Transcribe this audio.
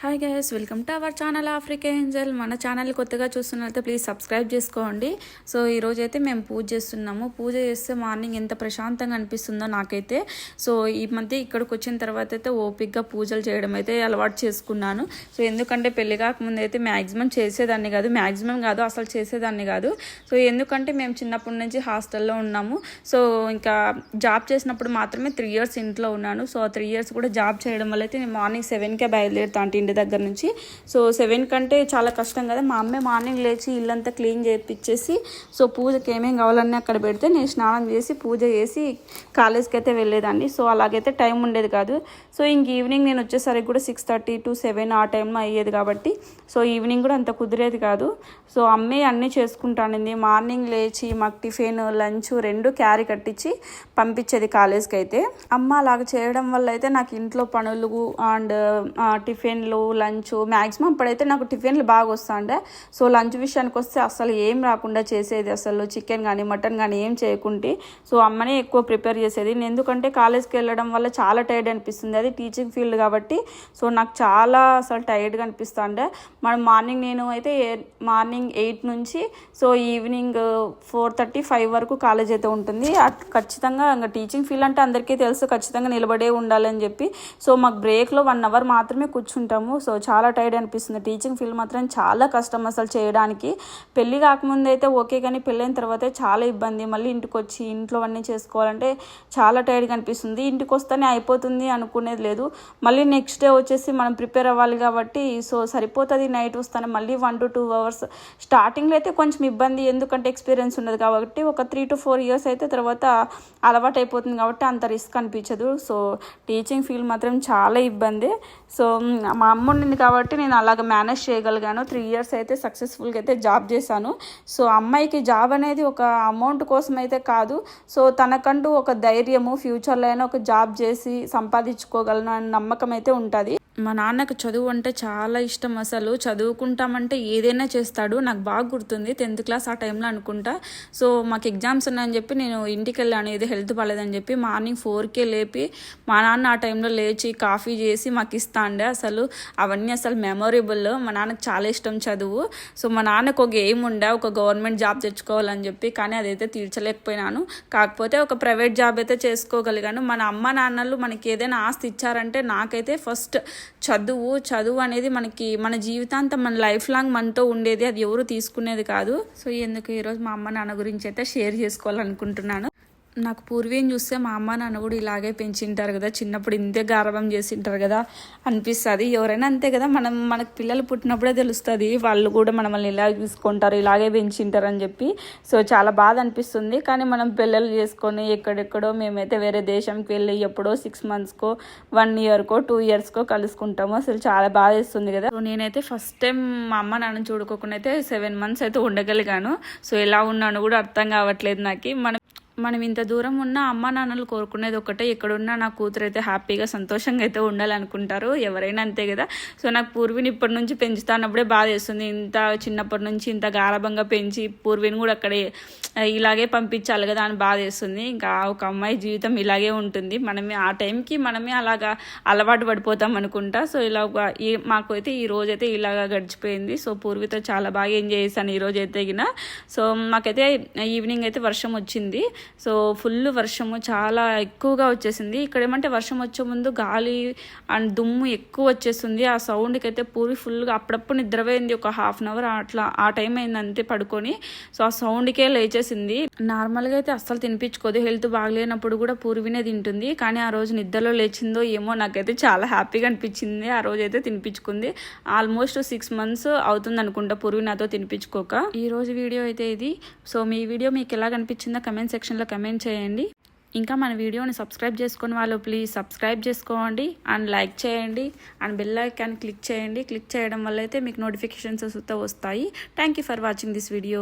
Hi guys, welcome to our channel Africa Angel. మన channel కొత్తగా చూస్తున్నట్లయితే ప్లీజ్ సబ్స్క్రైబ్ చేసుకోండి. సో ఈరోజు అయితే మేము పూజ చేస్తున్నాము. పూజ చేస్తే మార్నింగ్ ఎంత ప్రశాంతంగా అనిపిస్తుందో నాకైతే. సో ఈ మధ్య ఇక్కడికి వచ్చిన తర్వాత అయితే ఓపిక్గా పూజలు చేయడం అయితే అలవాటు చేసుకున్నాను. సో ఎందుకంటే పెళ్లి కాకముందు అయితే మ్యాక్సిమం అసలు చేసేదాన్ని కాదు. సో ఎందుకంటే మేము చిన్నప్పటి నుంచి హాస్టల్లో ఉన్నాము. సో ఇంకా జాబ్ చేసినప్పుడు మాత్రమే 3 years ఇంట్లో ఉన్నాను. సో ఆ 3 years కూడా జాబ్ చేయడం వల్ల అయితే నేను మార్నింగ్ 7కే బయలుదేరుతాను ఇంటి దగ్గర నుంచి. సో 7 కంటే చాలా కష్టం కదా. మా అమ్మే మార్నింగ్ లేచి ఇల్లంతా క్లీన్ చేయించేసి సో పూజకి ఏమేమి కావాలన్నీ అక్కడ పెడితే నేను స్నానం చేసి పూజ చేసి కాలేజ్కి అయితే వెళ్ళేదాన్ని. సో అలాగైతే టైం ఉండేది కాదు. సో ఇంక ఈవినింగ్ నేను వచ్చేసరికి కూడా 6:30 to 7 ఆ టైంలో అయ్యేది కాబట్టి సో ఈవినింగ్ కూడా అంత కుదిరేది కాదు. సో అమ్మే అన్నీ చేసుకుంటానండి. మార్నింగ్ లేచి మాకు టిఫిన్ లంచ్ 2 క్యారీ కట్టించి పంపించేది కాలేజ్కి అయితే. అమ్మ అలాగ చేయడం వల్ల అయితే నాకు ఇంట్లో పనులు అండ్ టిఫిన్లు లంచ్ మ్యాక్సిమం అప్పుడైతే నాకు టిఫిన్లు బాగా వస్తుండే. సో లంచ్ విషయానికి వస్తే అసలు ఏం రాకుండా చేసేది, అసలు చికెన్ కానీ మటన్ కానీ ఏం చేయకుంటే. సో అమ్మనే ఎక్కువ ప్రిపేర్ చేసేది. నేను ఎందుకంటే కాలేజ్కి వెళ్ళడం వల్ల చాలా టైర్డ్ అనిపిస్తుంది. అది టీచింగ్ ఫీల్డ్ కాబట్టి సో నాకు చాలా అసలు టైర్డ్గా అనిపిస్తుండే. నేను అయితే మార్నింగ్ 8 నుంచి సో ఈవినింగ్ 4:30-5 వరకు కాలేజ్ అయితే ఉంటుంది. ఖచ్చితంగా ఇంకా టీచింగ్ ఫీల్డ్ అంటే అందరికీ తెలుసు, ఖచ్చితంగా నిలబడే ఉండాలని చెప్పి. సో మాకు బ్రేక్లో 1 hour మాత్రమే కూర్చుంటాము. సో చాలా టైర్డ్ అనిపిస్తుంది. టీచింగ్ ఫీల్డ్ మాత్రం చాలా కష్టం అసలు చేయడానికి. పెళ్ళి కాకముందు అయితే ఓకే, కానీ పెళ్ళైన తర్వాత చాలా ఇబ్బంది. మళ్ళీ ఇంటికి వచ్చి ఇంట్లో అన్నీ చేసుకోవాలంటే చాలా టైర్డ్గా అనిపిస్తుంది. ఇంటికి వస్తేనే అయిపోతుంది అనుకునేది లేదు. మళ్ళీ నెక్స్ట్ డే వచ్చేసి మనం ప్రిపేర్ అవ్వాలి కాబట్టి సో సరిపోతుంది. నైట్ వస్తానే మళ్ళీ 1 to 2 hours. స్టార్టింగ్లో అయితే కొంచెం ఇబ్బంది, ఎందుకంటే ఎక్స్పీరియన్స్ ఉండదు కాబట్టి. ఒక 3 to 4 years అయితే తర్వాత అలవాటు అయిపోతుంది కాబట్టి అంత రిస్క్ అనిపించదు. సో టీచింగ్ ఫీల్డ్ మాత్రం చాలా ఇబ్బంది. సో మా అమ్మ ఉండింది కాబట్టి నేను అలాగ మేనేజ్ చేయగలిగాను. 3 years అయితే సక్సెస్ఫుల్గా అయితే జాబ్ చేశాను. సో అమ్మాయికి జాబ్ అనేది ఒక అమౌంట్ కోసం అయితే కాదు. సో తనకంటూ ఒక ధైర్యము, ఫ్యూచర్లో అయినా ఒక జాబ్ చేసి సంపాదించుకోగలను అనే నమ్మకం అయితే ఉంటుంది. మా నాన్నకు చదువు అంటే చాలా ఇష్టం. అసలు చదువుకుంటామంటే ఏదైనా చేస్తాడు. నాకు బాగా గుర్తుంది 10th class ఆ టైంలో అనుకుంటా. సో మాకు ఎగ్జామ్స్ ఉన్నాయని చెప్పి నేను ఇంటికి వెళ్ళాను. ఇది హెల్త్ బాగాలేదని చెప్పి మార్నింగ్ 4కే లేపి మా నాన్న ఆ టైంలో లేచి కాఫీ చేసి మాకు ఇస్తాండే. అసలు అవన్నీ అసలు మెమొరబుల్. మా నాన్నకు చాలా ఇష్టం చదువు. సో మా నాన్నకు ఒక ఎయిమ్ ఉండే, ఒక గవర్నమెంట్ జాబ్ తెచ్చుకోవాలని చెప్పి, కానీ అదైతే తీర్చలేకపోయినాను. కాకపోతే ఒక ప్రైవేట్ జాబ్ అయితే చేసుకోగలిగాను. మన అమ్మ నాన్నలు మనకి ఏదైనా ఆస్తి ఇచ్చారంటే నాకైతే ఫస్ట్ చదువు అనేది మన జీవితాంతం, మన లైఫ్ లాంగ్ మనతో ఉండేది. అది ఎవరు తీసుకునేది కాదు. సో ఎందుకు ఈరోజు మా అమ్మ నాన్న గురించి అయితే షేర్ చేసుకోవాలనుకుంటున్నాను. నాకు పూర్వీని చూస్తే మా అమ్మ నాన్న కూడా ఇలాగే పెంచింటారు కదా, చిన్నప్పుడు ఇంతే గారాబం చేసింటారు కదా అనిపిస్తుంది. ఎవరైనా అంతే కదా, మనకు పిల్లలు పుట్టినప్పుడే తెలుస్తుంది వాళ్ళు కూడా మనల్ని ఇలాగే చూసుకుంటారు, ఇలాగే పెంచింటారు అని చెప్పి. సో చాలా బాధ అనిపిస్తుంది. కానీ మనం పిల్లలు చేసుకొని ఎక్కడెక్కడో మేమైతే వేరే దేశంకి వెళ్ళి ఎప్పుడో 6 monthsకో 1 yearకో 2 yearsకో కలుసుకుంటాము. అసలు చాలా బాధ వేస్తుంది కదా. సో నేనైతే ఫస్ట్ టైం మా అమ్మ నాన్న చూడుకోకుండా అయితే 7 months అయితే ఉండగలిగాను. సో ఎలా ఉన్నాను కూడా అర్థం కావట్లేదు నాకు. మనం ఇంత దూరం ఉన్న అమ్మ నాన్నలు కోరుకునేది ఒకటే, ఎక్కడున్నా నా కూతురు అయితే హ్యాపీగా సంతోషంగా అయితే ఉండాలనుకుంటారు. ఎవరైనా అంతే కదా. సో నాకు పూర్వీని ఇప్పటి నుంచి పెంచుతానప్పుడే బాధ వేస్తుంది. ఇంత చిన్నప్పటి నుంచి ఇంత గారాభంగా పెంచి పూర్వీని కూడా అక్కడే ఇలాగే పంపించాలి కదా అని బాధ వేస్తుంది. ఇంకా ఒక అమ్మాయి జీవితం ఇలాగే ఉంటుంది. ఆ టైంకి మనమే అలాగా అలవాటు పడిపోతాం అనుకుంటా. సో ఇలా మాకు అయితే ఈ రోజైతే ఇలాగా గడిచిపోయింది. సో పూర్వీతో చాలా బాగా ఎంజాయ్ చేశాను ఈ రోజు అయితే. సో మాకైతే ఈవినింగ్ అయితే వర్షం వచ్చింది. సో ఫుల్ వర్షము చాలా ఎక్కువగా వచ్చేసింది. ఇక్కడ ఏమంటే వర్షం వచ్చే ముందు గాలి అండ్ దుమ్ము ఎక్కువ వచ్చేస్తుంది. ఆ సౌండ్కి అయితే పూరి ఫుల్గా అప్పుడప్పుడు నిద్రపోయింది. ఒక 1/2 hour అట్లా ఆ టైం అయింది అంతే పడుకొని. సో ఆ సౌండ్కే లేచేసింది. నార్మల్గా అయితే అస్సలు తినిపించుకోదు. హెల్త్ బాగలేనప్పుడు కూడా పూర్వీనే తింటుంది. కానీ ఆ రోజు నిద్రలో లేచిందో ఏమో నాకైతే చాలా హ్యాపీగా అనిపించింది. ఆ రోజు అయితే తినిపించుకుంది. ఆల్మోస్ట్ 6 months అవుతుంది అనుకుంటా పూర్వీ నాతో తినిపించుకోక. ఈ రోజు వీడియో అయితే ఇది. సో మీ వీడియో మీకు ఎలా కనిపించిందో కమెంట్ సెక్షన్లో కమెంట్ చేయండి. ఇంకా మన వీడియోని సబ్స్క్రైబ్ చేసుకుని వాళ్ళు ప్లీజ్ సబ్స్క్రైబ్ చేసుకోండి అండ్ లైక్ చేయండి అండ్ బెల్ ఐకాన్ క్లిక్ చేయండి. క్లిక్ చేయడం వల్ల అయితే మీకు నోటిఫికేషన్స్ వస్తాయి. Thank you for watching this video.